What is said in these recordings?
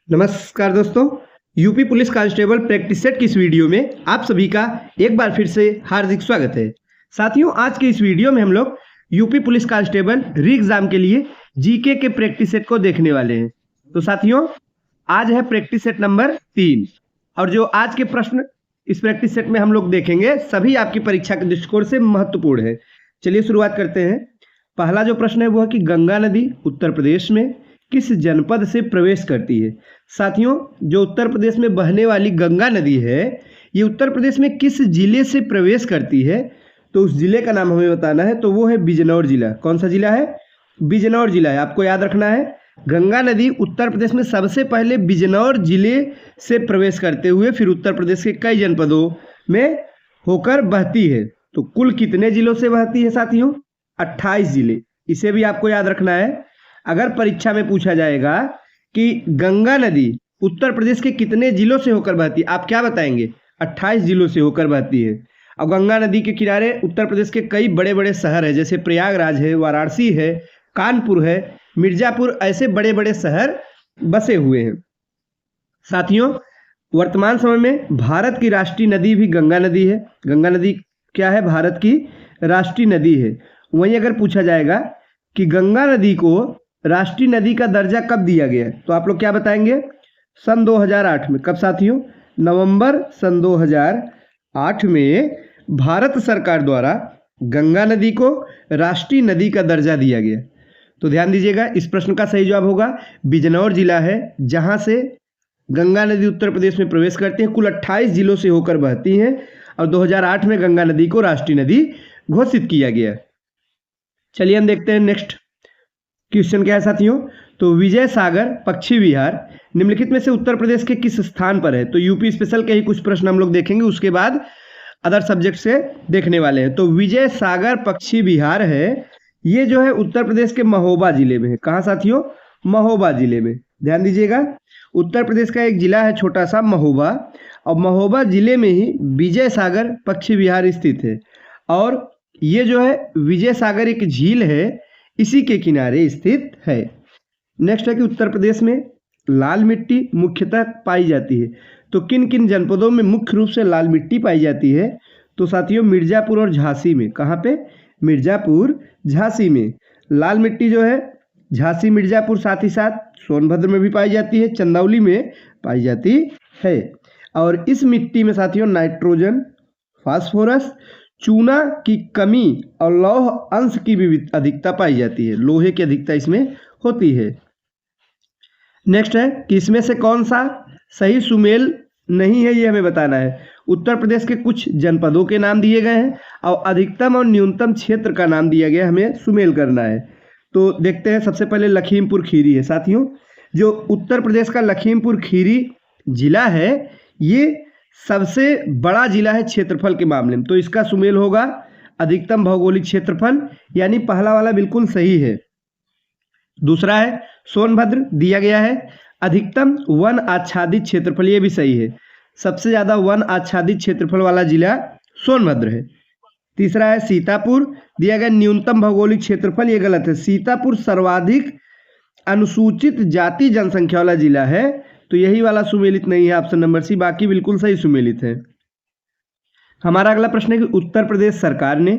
नमस्कार दोस्तों। UP police constable practice set की इस वीडियो में आप सभी का एक बार फिर से हार्दिक स्वागत है। साथियों, आज के इस वीडियो में हम लोग यूपी पुलिस कांस्टेबल री एग्जाम के लिए जीके के प्रैक्टिस सेट को देखने वाले हैं। तो साथियों, आज है प्रैक्टिस सेट नंबर 3 और जो आज के प्रश्न इस प्रैक्टिस सेट में हम लोग देखेंगे सभी आपकी परीक्षा के दृष्टिकोण से महत्वपूर्ण है। चलिए शुरुआत करते हैं। पहला जो प्रश्न है वो है कि गंगा नदी उत्तर प्रदेश में किस जनपद से प्रवेश करती है। साथियों, जो उत्तर प्रदेश में बहने वाली गंगा नदी है ये उत्तर प्रदेश में किस जिले से प्रवेश करती है, तो उस जिले का नाम हमें बताना है। तो वो है बिजनौर जिला। कौन सा जिला है? बिजनौर जिला है। आपको याद रखना है, गंगा नदी उत्तर प्रदेश में सबसे पहले बिजनौर जिले से प्रवेश करते हुए फिर उत्तर प्रदेश के कई जनपदों में होकर बहती है। तो कुल कितने जिलों से बहती है साथियों? 28 जिले। इसे भी आपको याद रखना है। अगर परीक्षा में पूछा जाएगा कि गंगा नदी उत्तर प्रदेश के कितने जिलों से होकर बहती है, आप क्या बताएंगे? 28 जिलों से होकर बहती है। और गंगा नदी के किनारे उत्तर प्रदेश के कई बड़े बड़े शहर है, जैसे प्रयागराज है, वाराणसी है, कानपुर है, मिर्जापुर, ऐसे बड़े बड़े शहर बसे हुए हैं। साथियों, वर्तमान समय में भारत की राष्ट्रीय नदी भी गंगा नदी है। गंगा नदी क्या है? भारत की राष्ट्रीय नदी है। वहीं अगर पूछा जाएगा कि गंगा नदी को राष्ट्रीय नदी का दर्जा कब दिया गया है, तो आप लोग क्या बताएंगे? सन 2008 में। कब साथियों? नवंबर सन 2008 में भारत सरकार द्वारा गंगा नदी को राष्ट्रीय नदी का दर्जा दिया गया। तो ध्यान दीजिएगा, इस प्रश्न का सही जवाब होगा बिजनौर जिला है, जहां से गंगा नदी उत्तर प्रदेश में प्रवेश करती है। कुल 28 जिलों से होकर बहती हैं और 2008 में गंगा नदी को राष्ट्रीय नदी घोषित किया गया। चलिए हम देखते हैं नेक्स्ट क्वेश्चन क्या है साथियों। तो विजय सागर पश्चिम विहार निम्नलिखित में से उत्तर प्रदेश के किस स्थान पर है? तो यूपी स्पेशल के ही कुछ प्रश्न हम लोग देखेंगे, उसके बाद अदर सब्जेक्ट से देखने वाले हैं। तो विजय सागर पश्चिम विहार है, ये जो है उत्तर प्रदेश के महोबा जिले में है। कहाँ साथियों? महोबा जिले में। ध्यान दीजिएगा, उत्तर प्रदेश का एक जिला है छोटा सा महोबा, और महोबा जिले में ही विजय सागर पश्चिम विहार स्थित है। और ये जो है विजय सागर एक झील है, इसी के किनारे स्थित है। नेक्स्ट है कि उत्तर प्रदेश में लाल मिट्टी मुख्यतः पाई जाती है। तो किन किन जनपदों में मुख्य रूप से लाल मिट्टी पाई जाती है? तो साथियों, मिर्जापुर और झांसी में। कहाँ पे? मिर्जापुर झांसी में लाल मिट्टी जो है झांसी मिर्जापुर, साथ ही साथ सोनभद्र में भी पाई जाती है, चंदौली में पाई जाती है। और इस मिट्टी में साथियों नाइट्रोजन, फास्फोरस, चूना की कमी और लौह अंश की भी अधिकता पाई जाती है। लोहे की अधिकता इसमें होती है। नेक्स्ट है कि इसमें से कौन सा सही सुमेल नहीं है, ये हमें बताना है। उत्तर प्रदेश के कुछ जनपदों के नाम दिए गए हैं और अधिकतम और न्यूनतम क्षेत्र का नाम दिया गया, हमें सुमेल करना है। तो देखते हैं, सबसे पहले लखीमपुर खीरी है साथियों। जो उत्तर प्रदेश का लखीमपुर खीरी जिला है ये सबसे बड़ा जिला है क्षेत्रफल के मामले में, तो इसका सुमेल होगा अधिकतम भौगोलिक क्षेत्रफल, यानी पहला वाला बिल्कुल सही है। दूसरा है सोनभद्र दिया गया है अधिकतम वन आच्छादित क्षेत्रफल, ये भी सही है। सबसे ज्यादा वन आच्छादित क्षेत्रफल वाला जिला सोनभद्र है। तीसरा है सीतापुर दिया गया न्यूनतम भौगोलिक क्षेत्रफल, ये गलत है। सीतापुर सर्वाधिक अनुसूचित जाति जनसंख्या वाला जिला है, तो यही वाला सुमेलित नहीं है, ऑप्शन नंबर सी। बाकी बिल्कुल सही सुमेलित है। हमारा अगला प्रश्न है कि उत्तर प्रदेश सरकार ने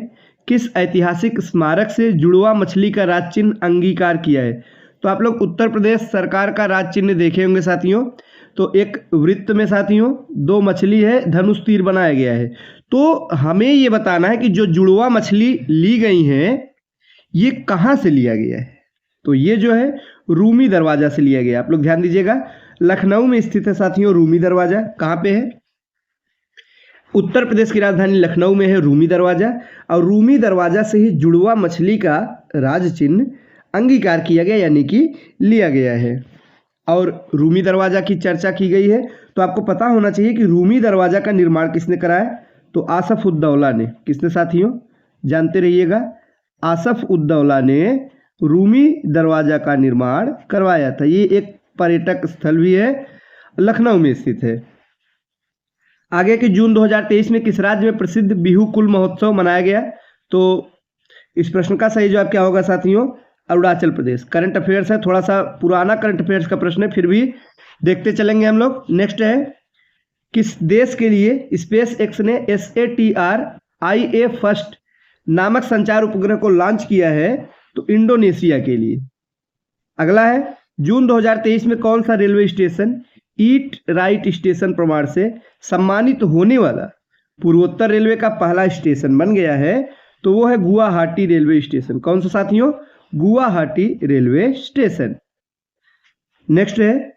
किस ऐतिहासिक स्मारक से जुड़वा मछली का राज चिन्ह अंगीकार किया है? तो आप लोग उत्तर प्रदेश सरकार का राज चिन्ह देखे होंगे साथियों। तो एक वृत्त में साथियों 2 मछली है, धनुष तीर बनाया गया है। तो हमें ये बताना है कि जो जुड़वा मछली ली गई है ये कहाँ से लिया गया है? तो ये जो है रूमी दरवाजा से लिया गया। आप लोग ध्यान दीजिएगा, लखनऊ में स्थित है साथियों रूमी दरवाजा। कहाँ पे है? उत्तर प्रदेश की राजधानी लखनऊ में है रूमी दरवाजा, और रूमी दरवाजा से ही जुड़वा मछली का राज चिन्ह अंगीकार किया गया, यानी कि लिया गया है। और रूमी दरवाजा की चर्चा की गई है, तो आपको पता होना चाहिए कि रूमी दरवाजा का निर्माण किसने कराया? तो आसफ उद्दौला ने। किसने साथियों? जानते रहिएगा, आसफ उद्दौला ने रूमी दरवाजा का निर्माण करवाया था। ये एक पर्यटक स्थल भी है, लखनऊ में स्थित है। आगे कि जून 2023 में किस राज्य में प्रसिद्ध बिहू कुल महोत्सव मनाया गया? तो इस प्रश्न का सही जवाब क्या होगा साथियों? अरुणाचल प्रदेश। करंट अफेयर्स है, थोड़ा सा पुराना करंट अफेयर्स का प्रश्न है, फिर भी देखते चलेंगे हम लोग। नेक्स्ट है, किस देश के लिए स्पेस एक्स ने SATRIA फर्स्ट नामक संचार उपग्रह को लॉन्च किया है? तो इंडोनेशिया के लिए। अगला है, जून 2023 में कौन सा railway station eat right station प्रमाण से सम्मानित होने वाला पूर्वोत्तर रेलवे का पहला स्टेशन बन गया है? तो वो है गुवाहाटी रेलवे स्टेशन। कौन सा साथियों? Guwahati railway station. नेक्स्ट है,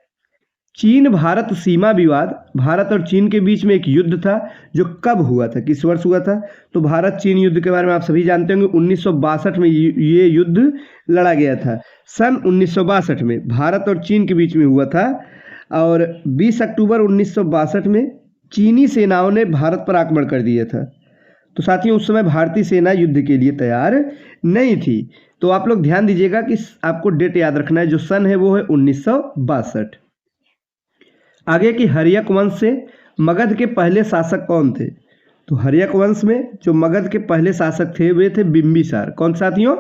चीन भारत सीमा विवाद, भारत और चीन के बीच में एक युद्ध था जो कब हुआ था, किस वर्ष हुआ था? तो भारत चीन युद्ध के बारे में आप सभी जानते होंगे। 1962 में ये युद्ध लड़ा गया था। सन 1962 में भारत और चीन के बीच में हुआ था और 20 अक्टूबर 1962 में चीनी सेनाओं ने भारत पर आक्रमण कर दिया था। तो साथियों उस समय भारतीय सेना युद्ध के लिए तैयार नहीं थी। तो आप लोग ध्यान दीजिएगा कि आपको डेट याद रखना है, जो सन है वो है 1962। आगे की हर्यक वंश से मगध के पहले शासक कौन थे? तो हर्यक वंश में जो मगध के पहले शासक थे वे थे बिंबिसार। कौन साथियों?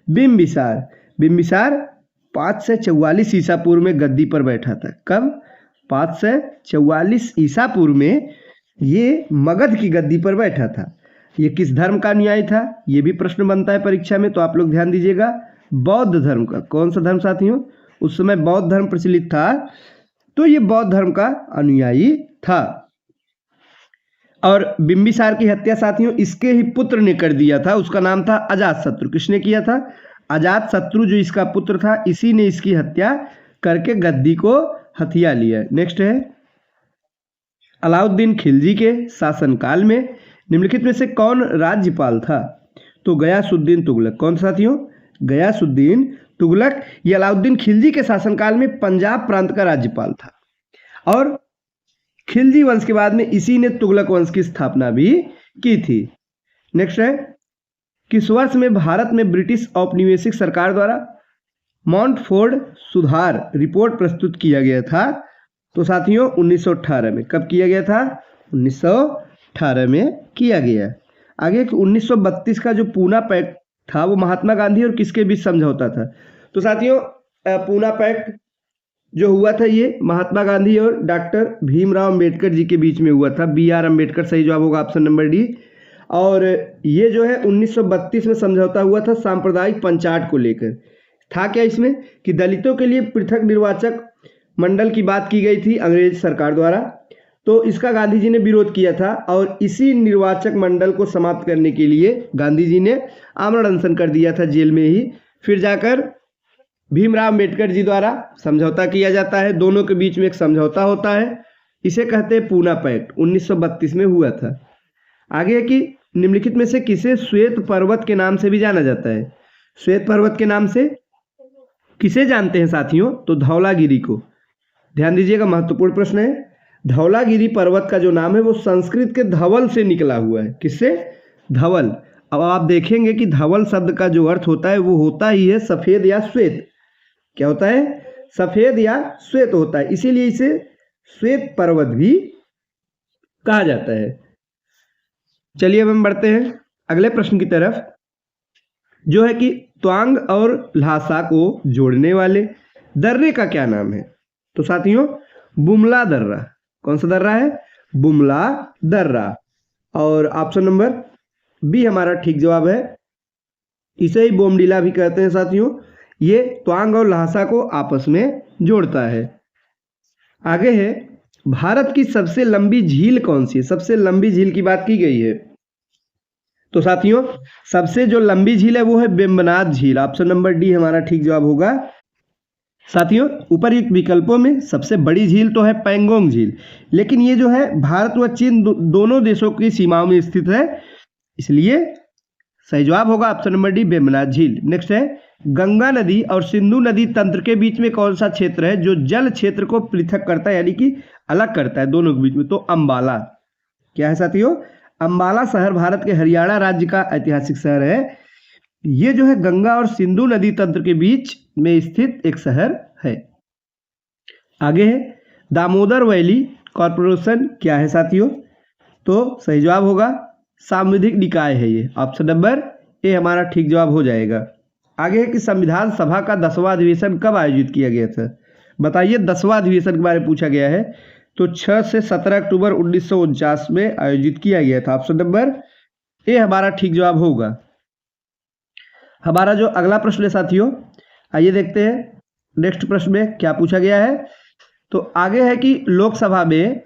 बिंबिसार। बिंबिसार 544 ईसा पूर्व में गद्दी पर बैठा था। कब? 544 ईसा पूर्व में ये मगध की गद्दी पर बैठा था। ये किस धर्म का अनुयायी था? ये भी प्रश्न बनता है परीक्षा में, तो आप लोग ध्यान दीजिएगा, बौद्ध धर्म का। कौन सा धर्म साथियों? उस समय बौद्ध धर्म प्रचलित था, तो ये बौद्ध धर्म का अनुयायी था। और बिंबिसार की हत्या साथियों इसके ही पुत्र ने कर दिया था, उसका नाम था अजातशत्रु। किसने किया था? अजातशत्रु जो इसका पुत्र था, इसी ने इसकी हत्या करके गद्दी को हथिया लिया। नेक्स्ट है, अलाउद्दीन खिलजी के शासनकाल में निम्नलिखित में से कौन राज्यपाल था? तो गयासुद्दीन तुगलक। कौन साथियों? गयासुद्दीन तुगलक। ये अलाउद्दीन खिलजी के शासनकाल में पंजाब प्रांत का राज्यपाल था और खिलजी वंश के बाद में इसी ने तुगलक वंश की स्थापना भी की थी। नेक्स्ट है, किस वर्ष में भारत में ब्रिटिश औपनिवेशिक सरकार द्वारा मॉन्टफोर्ड सुधार रिपोर्ट प्रस्तुत किया गया था? तो साथियों 1918 में। कब किया गया था? 1918 में किया गया। आगे 1932 का जो पूना पैक्ट था वो महात्मा गांधी और किसके बीच समझौता था? तो साथियों पूना पैक्ट जो हुआ था ये महात्मा गांधी और डॉक्टर भीमराव अंबेडकर जी के बीच में हुआ था। BR अम्बेडकर सही जवाब होगा, ऑप्शन नंबर डी। और ये जो है 1932 में समझौता हुआ था सांप्रदायिक पंचायत को लेकर। था क्या इसमें कि दलितों के लिए पृथक निर्वाचक मंडल की बात की गई थी अंग्रेज सरकार द्वारा, तो इसका गांधी जी ने विरोध किया था और इसी निर्वाचक मंडल को समाप्त करने के लिए गांधी जी ने आमरण अनशन कर दिया था जेल में ही। फिर जाकर भीमराव अम्बेडकर जी द्वारा समझौता किया जाता है, दोनों के बीच में एक समझौता होता है, इसे कहते हैं पूना पैक्ट। 1932 में हुआ था। आगे है कि निम्नलिखित में से किसे श्वेत पर्वत के नाम से भी जाना जाता है? श्वेत पर्वत के नाम से किसे जानते हैं साथियों? तो धौलागिरी को। ध्यान दीजिएगा, महत्वपूर्ण प्रश्न है। धौलागिरी पर्वत का जो नाम है वो संस्कृत के धवल से निकला हुआ है। किससे? धवल। अब आप देखेंगे कि धवल शब्द का जो अर्थ होता है वो होता ही है सफेद या श्वेत। क्या होता है? सफेद या श्वेत होता है, इसीलिए इसे श्वेत पर्वत भी कहा जाता है। चलिए अब हम बढ़ते हैं अगले प्रश्न की तरफ, जो है कि त्वांग और ल्हासा को जोड़ने वाले दर्रे का क्या नाम है? तो साथियों बुमला दर्रा। कौन सा दर्रा है? बुमला दर्रा। और ऑप्शन नंबर बी हमारा ठीक जवाब है। इसे ही बोमडीला भी कहते हैं साथियों। ये त्वांग और ल्हासा को आपस में जोड़ता है। आगे है, भारत की सबसे लंबी झील कौन सी है? सबसे लंबी झील की बात की गई है, तो साथियों सबसे जो लंबी झील है वो है वेम्बनाड झील। ऑप्शन नंबर डी हमारा ठीक जवाब होगा। साथियों उपर्युक्त विकल्पों में सबसे बड़ी झील तो है पैंगोंग झील, लेकिन ये जो है भारत व चीन दोनों देशों की सीमाओं में स्थित है, इसलिए सही जवाब होगा ऑप्शन नंबर डी वेम्बनाड झील। नेक्स्ट है, गंगा नदी और सिंधु नदी तंत्र के बीच में कौन सा क्षेत्र है जो जल क्षेत्र को पृथक करता है, यानी कि अलग करता है दोनों के बीच में? तो अंबाला। क्या है साथियों? अंबाला शहर भारत के हरियाणा राज्य का ऐतिहासिक शहर है। ये जो है गंगा और सिंधु नदी तंत्र के बीच में स्थित एक शहर है। आगे है, दामोदर वैली कॉर्पोरेशन क्या है साथियों? तो सही जवाब होगा सांविधिक निकाय है ये। ऑप्शन नंबर ए हमारा ठीक जवाब हो जाएगा। आगे है कि संविधान सभा का 10वां अधिवेशन कब आयोजित किया गया था? बताइए 10वां अधिवेशन के बारे में पूछा गया है। तो 6 से 17 अक्टूबर 1949 में आयोजित किया गया था। ऑप्शन नंबर ए हमारा ठीक जवाब होगा। हमारा जो अगला प्रश्न है साथियों, आइए देखते हैं नेक्स्ट प्रश्न में क्या पूछा गया है। तो आगे है कि लोकसभा में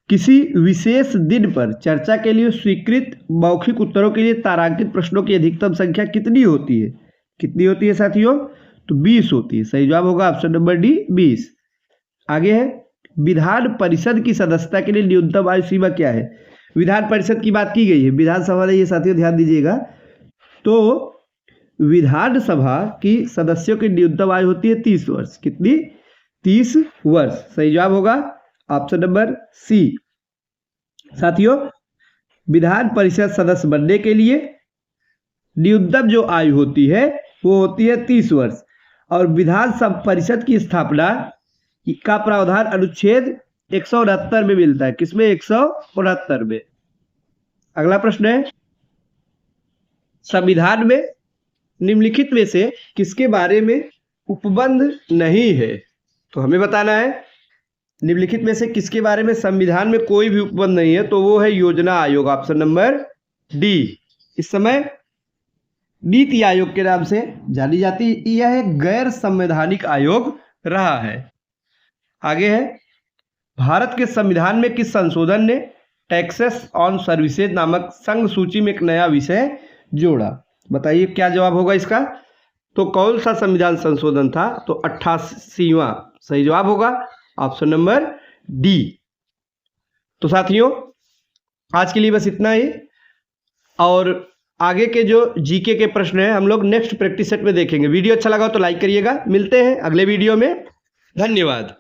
किसी विशेष दिन पर चर्चा के लिए स्वीकृत मौखिक उत्तरों के लिए तारांकित प्रश्नों की अधिकतम संख्या कितनी होती है? कितनी होती है साथियों? तो 20 होती है। सही जवाब होगा ऑप्शन नंबर डी 20। आगे है विधान परिषद की सदस्यता के लिए न्यूनतम आयु सीमा क्या है? विधान परिषद की बात की गई है, विधानसभा में, ये साथियों ध्यान दीजिएगा। तो विधानसभा की सदस्यों की न्यूनतम आयु होती है 30 वर्ष। कितनी? 30 वर्ष। सही जवाब होगा ऑप्शन नंबर सी। साथियों विधान परिषद सदस्य बनने के लिए न्यूनतम जो आयु होती है वो होती है 30 वर्ष और विधान परिषद की स्थापना का प्रावधान अनुच्छेद 169 में मिलता है। किसमें? 169 में। अगला प्रश्न है संविधान में निम्नलिखित में से किसके बारे में उपबंध नहीं है? तो हमें बताना है निम्नलिखित में से किसके बारे में संविधान में कोई भी उपबंध नहीं है। तो वो है योजना आयोग। Option number D. इस समय नीति आयोग के नाम से जानी जाती है। यह एक गैर संवैधानिक आयोग रहा है। आगे है भारत के संविधान में किस संशोधन ने टैक्सेस ऑन सर्विसेज नामक संघ सूची में एक नया विषय जोड़ा? बताइए क्या जवाब होगा इसका। तो कौन सा संविधान संशोधन था? तो 88वां। सही जवाब होगा ऑप्शन नंबर डी। तो साथियों आज के लिए बस इतना ही और आगे के जो जीके के प्रश्न हैं हम लोग नेक्स्ट प्रैक्टिस सेट में देखेंगे। वीडियो अच्छा लगा तो लाइक करिएगा। मिलते हैं अगले वीडियो में। धन्यवाद।